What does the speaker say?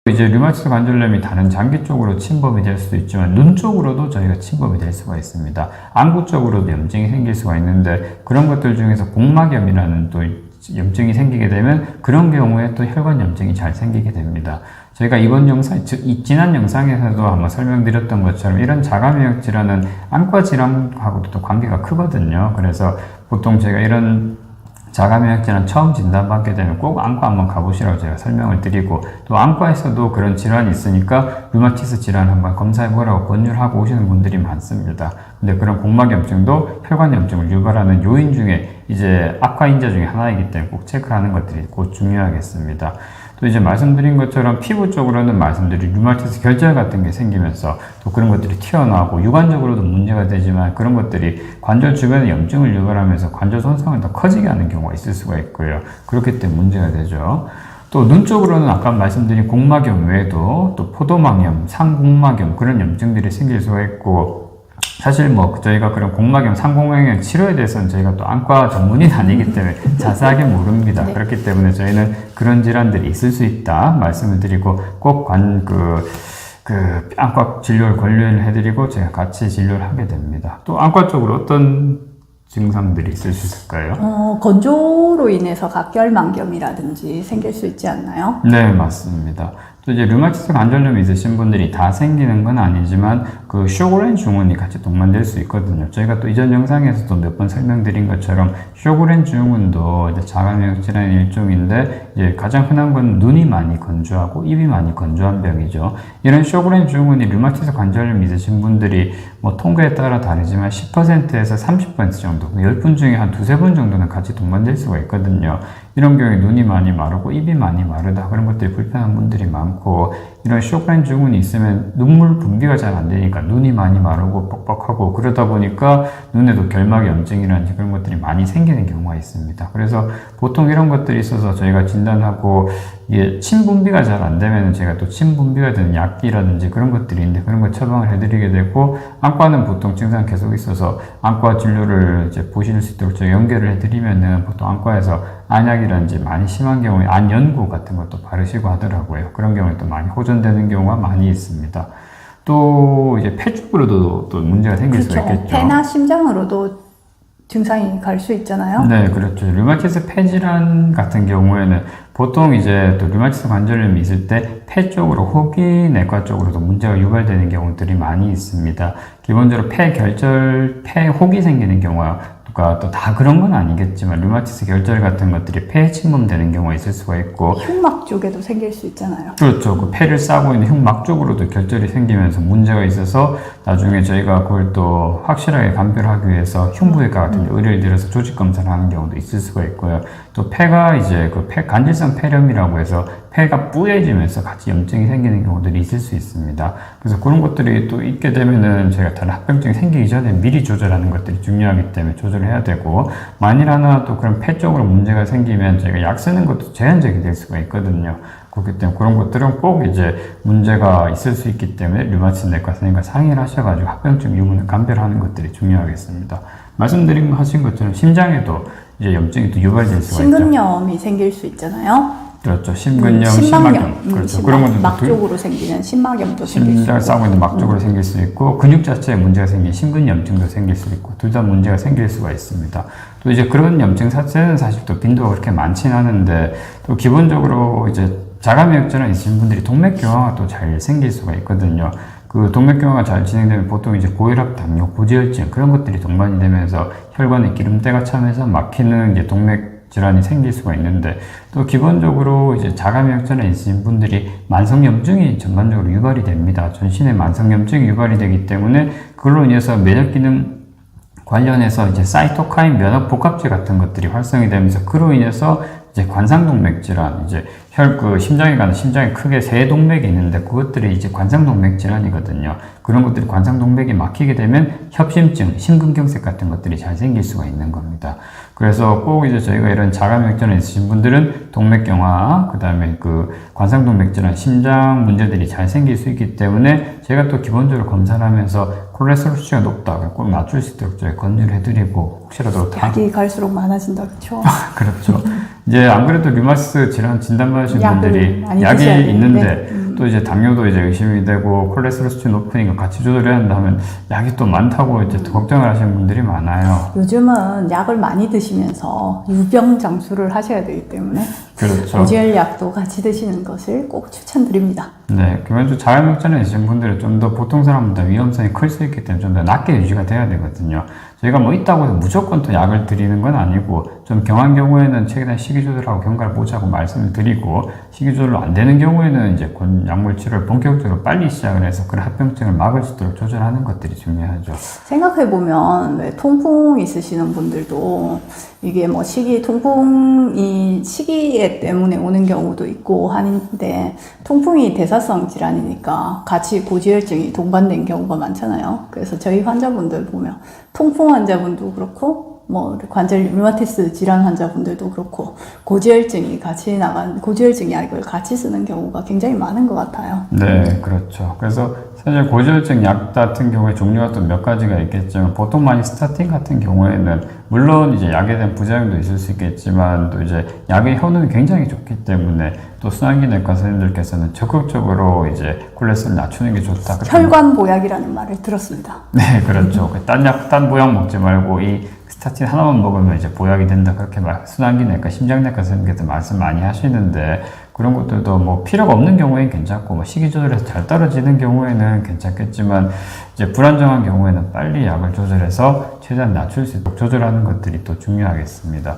이제 류마티스 관절염이 다른 장기 쪽으로 침범이 될 수도 있지만 눈 쪽으로도 저희가 침범이 될 수가 있습니다. 안구 쪽으로도 염증이 생길 수가 있는데 그런 것들 중에서 복막염이라는 또 염증이 생기게 되면 그런 경우에 또 혈관 염증이 잘 생기게 됩니다. 저희가 이번 영상, 지난 영상에서도 한번 설명드렸던 것처럼 이런 자가면역 질환은 안과 질환하고도 또 관계가 크거든요. 그래서 보통 제가 이런 자가면역 질환 처음 진단받게 되면 꼭 안과 한번 가보시라고 제가 설명을 드리고, 또 안과에서도 그런 질환이 있으니까 류마티스 질환 한번 검사해보라고 권유를 하고 오시는 분들이 많습니다. 근데 그런 복막염증도 혈관염증을 유발하는 요인 중에 이제 악화인자 중에 하나이기 때문에 꼭 체크하는 것들이 곧 중요하겠습니다. 또 이제 말씀드린 것처럼 피부 쪽으로는 말씀드린 류마티스 결절 같은 게 생기면서 또 그런 것들이 튀어나오고 육안적으로도 문제가 되지만 그런 것들이 관절 주변에 염증을 유발하면서 관절 손상을 더 커지게 하는 경우가 있을 수가 있고요. 그렇기 때문에 문제가 되죠. 또 눈 쪽으로는 아까 말씀드린 곡막염 외에도 또 포도막염, 상곡막염 그런 염증들이 생길 수가 있고, 사실 뭐 저희가 그런 곡막염, 상곡막염 치료에 대해서는 저희가 또 안과 전문의는 아니기 때문에 자세하게 모릅니다. 네. 그렇기 때문에 저희는 그런 질환들이 있을 수 있다 말씀을 드리고, 꼭 안과 진료를 권유를 해드리고 제가 같이 진료를 하게 됩니다. 또 안과 쪽으로 어떤 증상들이 있을 수 있을까요? 건조로 인해서 각결막염이라든지 생길 수 있지 않나요? 네, 맞습니다. 또 이제 류마티스 관절염이 있으신 분들이 다 생기는 건 아니지만 그 쇼그렌 증후군이 같이 동반될 수 있거든요. 저희가 또 이전 영상에서도 몇 번 설명드린 것처럼 쇼그렌 증후군도 이제 자가면역 질환의 일종인데, 이제 가장 흔한 건 눈이 많이 건조하고 입이 많이 건조한 병이죠. 이런 쇼그렌 증후군이 류마티스 관절염이 있으신 분들이 뭐 통계에 따라 다르지만 10%에서 30% 정도, 10분 중에 한 두세 번 정도는 같이 동반될 수가 있거든요. 이런 경우에 눈이 많이 마르고 입이 많이 마르다, 그런 것들이 불편한 분들이 많고, 이런 쇼그렌 증후군이 있으면 눈물 분비가 잘 안 되니까 눈이 많이 마르고 뻑뻑하고, 그러다 보니까 눈에도 결막 염증이라든지 그런 것들이 많이 생기는 경우가 있습니다. 그래서 보통 이런 것들이 있어서 저희가 진단하고, 이게 침 분비가 잘 안 되면 제가 또 침 분비가 되는 약이라든지 그런 것들이 있는데 그런 거 처방을 해드리게 되고, 안과는 보통 증상 계속 있어서 안과 진료를 이제 보실 수 있도록 저희 연결을 해드리면은 보통 안과에서 안약이라든지 많이 심한 경우에 안연고 같은 것도 바르시고 하더라고요. 그런 경우에 또 많이 호전되는 경우가 많이 있습니다. 또 이제 폐 쪽으로도 또 문제가 생길 그렇죠. 수가 있겠죠. 폐나 심장으로도 증상이 갈 수 있잖아요. 네, 그렇죠. 류마티스 폐질환 같은 경우에는 보통 이제 또 류마티스 관절염이 있을 때 폐 쪽으로, 호기내과 쪽으로도 문제가 유발되는 경우들이 많이 있습니다. 기본적으로 호기 생기는 경우가 또 다 그런 건 아니겠지만 류마티스 결절 같은 것들이 폐에 침범되는 경우가 있을 수가 있고, 흉막 쪽에도 생길 수 있잖아요. 그렇죠. 그 폐를 싸고 있는 흉막 쪽으로도 결절이 생기면서 문제가 있어서 나중에 저희가 그걸 또 확실하게 감별하기 위해서 흉부외과 같은 데 의뢰를 들어서 조직 검사를 하는 경우도 있을 수가 있고요. 또 폐가 이제 간질성 폐렴이라고 해서 폐가 뿌얘지면서 같이 염증이 생기는 경우들이 있을 수 있습니다. 그래서 그런 것들이 또 있게 되면은 저희가 다른 합병증이 생기기 전에 미리 조절하는 것들이 중요하기 때문에 조절을 해야 되고, 만일 하나 또 그런 폐 쪽으로 문제가 생기면 저희가 약 쓰는 것도 제한적이 될 수가 있거든요. 그렇기 때문에 그런 것들은 꼭 이제 문제가 있을 수 있기 때문에 류마티스 내과 선생님과 상의를 하셔가지고 합병증 유무를 감별하는 것들이 중요하겠습니다. 하신 것처럼 심장에도 이제 염증이 또 유발될 수가 있죠. 심근염이 생길 수 있잖아요. 그렇죠. 심근염, 심막염. 그렇죠. 그런 것도 막 쪽으로 생기는 심막염도 생길 수 있고. 심장을 싸고 있는 막 쪽으로 생길 수 있고, 근육 자체에 문제가 생긴 심근염증도 생길 수 있고, 둘 다 문제가 생길 수가 있습니다. 또 이제 그런 염증 자체는 사실 또 빈도가 그렇게 많진 않은데, 또 기본적으로 이제 자가면역 질환 있으신 분들이 동맥경화가 또 잘 생길 수가 있거든요. 그 동맥경화가 잘 진행되면 보통 이제 고혈압, 당뇨, 고지혈증 그런 것들이 동반이 되면서 혈관에 기름때가 차면서 막히는 이제 동맥 질환이 생길 수가 있는데, 또 기본적으로 이제 자가면역 질환이 있으신 분들이 만성염증이 전반적으로 유발이 됩니다. 전신에 만성염증이 유발이 되기 때문에 그걸로 인해서 면역기능 관련해서 이제 사이토카인 면역 복합체 같은 것들이 활성이 되면서 그로 인해서 이제 관상동맥 질환, 이제 심장에 가는 심장에 크게 세 동맥이 있는데 그것들이 이제 관상동맥 질환이거든요. 그런 것들이 관상동맥이 막히게 되면 협심증, 심근경색 같은 것들이 잘 생길 수가 있는 겁니다. 그래서 꼭 이제 저희가 이런 자가면역 질환 있으신 분들은 동맥경화, 그 다음에 그 관상동맥 질환, 심장 문제들이 잘 생길 수 있기 때문에 제가 또 기본적으로 검사를 하면서 콜레스테롤 수치가 높다, 꼭 낮출 수 있도록 저희 권유를 해드리고, 혹시라도 약이 갈수록 많아진다, 그렇죠? 그렇죠. 이제 안 그래도 류마티스 질환 진단받으신 분들이 많이 약이 드셔야 있는데 되는데. 또 이제 당뇨도 이제 의심이 되고 콜레스테롤 수치 높으니까 같이 조절해야 한다면 약이 또 많다고 이제 또 걱정을 하시는 분들이 많아요. 요즘은 약을 많이 드시면서 유병장수를 하셔야 되기 때문에 그렇죠. 고지혈약도 같이 드시는 것을 꼭 추천드립니다. 네, 기본적으로 자가면역장애 있으신 분들은 좀 더 보통 사람보다 위험성이 클 수 있기 때문에 좀 더 낮게 유지가 돼야 되거든요. 저희가 뭐 있다고 해서 무조건 또 약을 드리는 건 아니고 좀 경한 경우에는 최대한 식이 조절하고 경과를 보자고 말씀을 드리고 식이 조절로 안 되는 경우에는 이제 약물 치료를 본격적으로 빨리 시작을 해서 그런 합병증을 막을 수 있도록 조절하는 것들이 중요하죠. 생각해보면 왜 통풍 있으시는 분들도 이게 뭐 통풍이 시기 때문에 오는 경우도 있고 하는데 통풍이 대사성 질환이니까 같이 고지혈증이 동반된 경우가 많잖아요. 그래서 저희 환자분들 보면 통풍 환자분도 그렇고 뭐 관절 류마티스 질환 환자분들도 그렇고 고지혈증이 같이 나간 고지혈증 약을 같이 쓰는 경우가 굉장히 많은 것 같아요. 네, 그렇죠. 그래서 사실 고지혈증 약 같은 경우에 종류가 또 몇 가지가 있겠지만 보통 많이 스타틴 같은 경우에는 물론 이제 약에 대한 부작용도 있을 수 있겠지만 또 이제 약의 효능이 굉장히 좋기 때문에 또 순환기내과 선생님들께서는 적극적으로 이제 콜레스테롤 낮추는 게 좋다. 혈관 보약이라는 말을 들었습니다. 네, 그렇죠. 딴 보약 먹지 말고 이 스타틴 하나만 먹으면 이제 보약이 된다. 그렇게 순환기내과, 심장내과 선생님께서 말씀 많이 하시는데 그런 것들도 뭐 필요가 없는 경우에는 괜찮고 뭐 식이 조절해서 잘 떨어지는 경우에는 괜찮겠지만 이제 불안정한 경우에는 빨리 약을 조절해서 최대한 낮출 수 있도록 조절하는 것들이 또 중요하겠습니다.